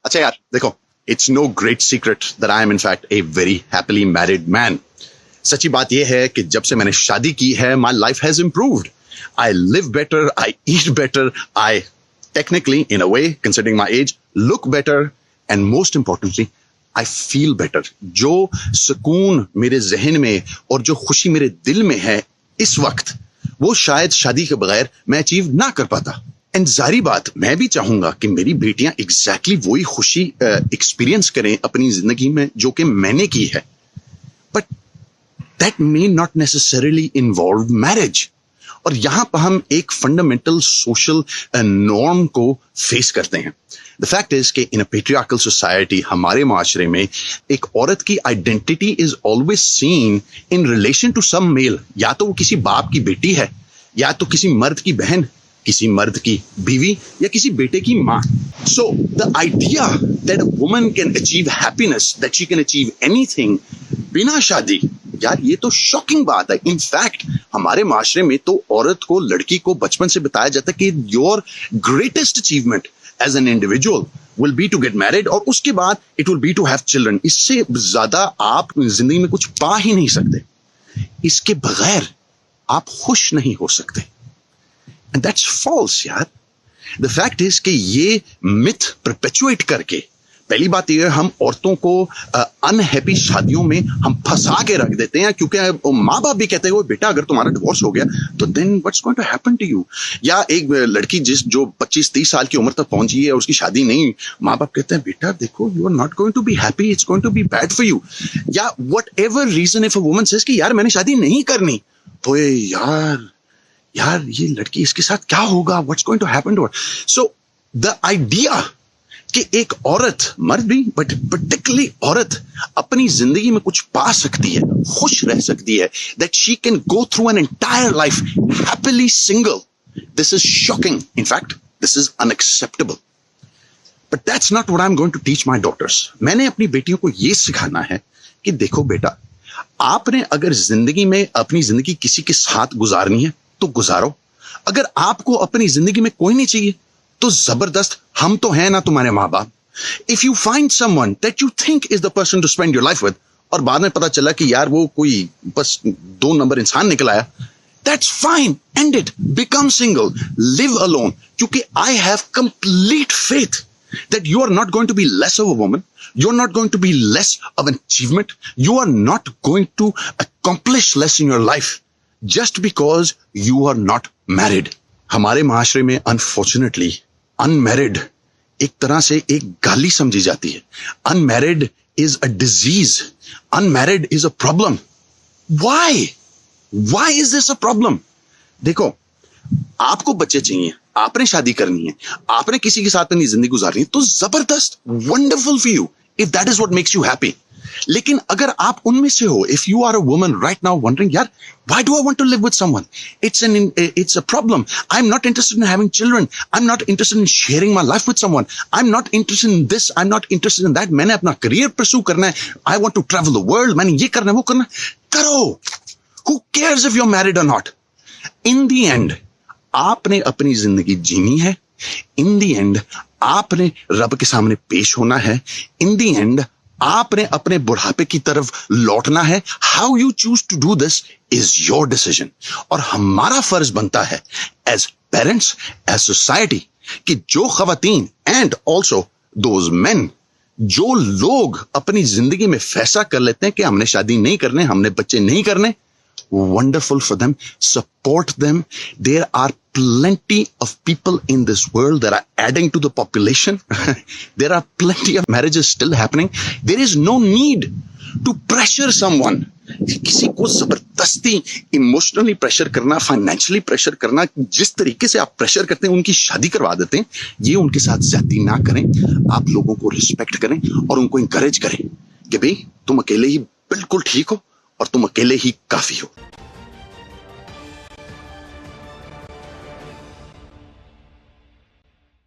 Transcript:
अच्छा यार देखो, it's no great secret that I am in fact a very happily married man. सच्ची बात यह है कि जब से मैंने शादी की है, my life has improved. I live better, I eat better, I technically in a way considering my age look better, and most importantly I feel better. जो सुकून मेरे जहन में और जो खुशी मेरे दिल में है इस वक्त, वो शायद शादी के बगैर मैं अचीव ना कर पाता। एंड जारी बात, मैं भी चाहूंगा कि मेरी बेटियां एग्जैक्टली वही खुशी एक्सपीरियंस करें अपनी जिंदगी में जो कि मैंने की है, but that may not necessarily involve marriage. और यहां पर हम एक फंडामेंटल सोशल नॉर्म को फेस करते हैं। द फैक्ट इज कि इन अ पेट्रियार्कल सोसाइटी, हमारे माशरे में एक औरत की identity is always seen in relation to some male. या तो वो किसी बाप की बेटी है, या तो किसी मर्द की बहन, किसी मर्द की बीवी, या किसी बेटे की मां। सो the idea that a woman can achieve happiness, that she can achieve anything बिना शादी, यार ये तो शॉकिंग बात है। इनफैक्ट हमारे माशरे में तो औरत को, लड़की को बचपन से बताया जाता है कि your greatest achievement as an individual will be to get married, और उसके बाद it will be to have children. इससे ज्यादा आप जिंदगी में कुछ पा ही नहीं सकते। इसके बगैर आप खुश नहीं हो सकते। एंड दैट्स फॉल्स यार। द फैक्ट इज कि ये मिथ परपेचुएट करके, पहली बात यह है, हम औरतों को अनहैप्पी शादियों में हम फंसा के रख देते हैं, क्योंकि माँ बाप भी कहते हैं बेटा अगर तुम्हारा डिवोर्स हो गया तो then what's going to happen to you. या एक लड़की जो 25-30 साल की उम्र तक पहुंची है, उसकी शादी नहीं, माँ बाप कहते हैं बेटा देखो you are not going to be happy, it's going to be bad for you. या whatever reason if a woman says कि यार मैंने शादी नहीं करनी, तो यार ये लड़की, इसके साथ क्या होगा, what's going to happen to her. So the idea कि एक औरत, मर्द भी बट पर्टिकुलरली औरत, अपनी जिंदगी में कुछ पा सकती है, खुश रह सकती है, that she can go through an entire life happily single, this is shocking. In fact this is unacceptable. But that's not what I am going to teach my daughters. मैंने अपनी बेटियों को यह सिखाना है कि देखो बेटा, आपने अगर जिंदगी में अपनी जिंदगी किसी के साथ गुजारनी है तो गुजारो। अगर आपको अपनी जिंदगी में कोई नहीं चाहिए तो जबरदस्त, हम तो हैं ना तुम्हारे माँ बाप। If you find someone that you think is the person to spend your life with, और बाद में पता चला कि यार वो कोई बस 2 नंबर इंसान निकल आया, that's fine, and it, become single, live alone. क्योंकि I have complete faith that you are not going to be less of a woman, you are not going to be less of an achievement, you are not going to accomplish less in your life just because you are not married. हमारे माशरे में unfortunately unmarried एक तरह से एक गाली समझी जाती है। Unmarried is a disease, unmarried is a problem. Why is this a problem? देखो, आपको बच्चे चाहिए, आपने शादी करनी है, आपने किसी के साथ अपनी जिंदगी गुजारनी है, तो जबरदस्त, wonderful for you if that is what makes you happy. लेकिन अगर आप उनमें से हो, if you are a woman right now wondering यार why do I want to live with someone, it's a problem, I'm not interested in having children, I'm not interested in sharing my life with someone, I'm not interested in this, I'm not interested in that, मैंने अपना career pursue करना है, I want to travel the world, मैंने ये करना है वो करना है, करो। Who cares if you're married or not? In the end आपने अपनी जिंदगी जीनी है, इन दी एंड आपने रब के सामने पेश होना है, इन दी एंड आपने अपने बुढ़ापे की तरफ लौटना है। How you choose to do this is your decision. और हमारा फर्ज बनता है एज पेरेंट्स, एज सोसाइटी, कि जो खवातीन एंड ऑल्सो दोज मेन, जो लोग अपनी जिंदगी में फैसला कर लेते हैं कि हमने शादी नहीं करने, हमने बच्चे नहीं करने, wonderful for them, support them. There are plenty of people in this world that are adding to the population. There are plenty of marriages still happening. There is no need to pressure someone. किसी को जबरदस्ती emotionally pressure करना, financially pressure करना, जिस तरीके से आप pressure करते हैं उनकी शादी करवा देते हैं, ये उनके साथ ज्यादती ना करें। आप लोगों को रिस्पेक्ट करें और उनको इंकरेज करें कि भाई तुम अकेले ही बिल्कुल ठीक हो और तुम अकेले ही काफी हो।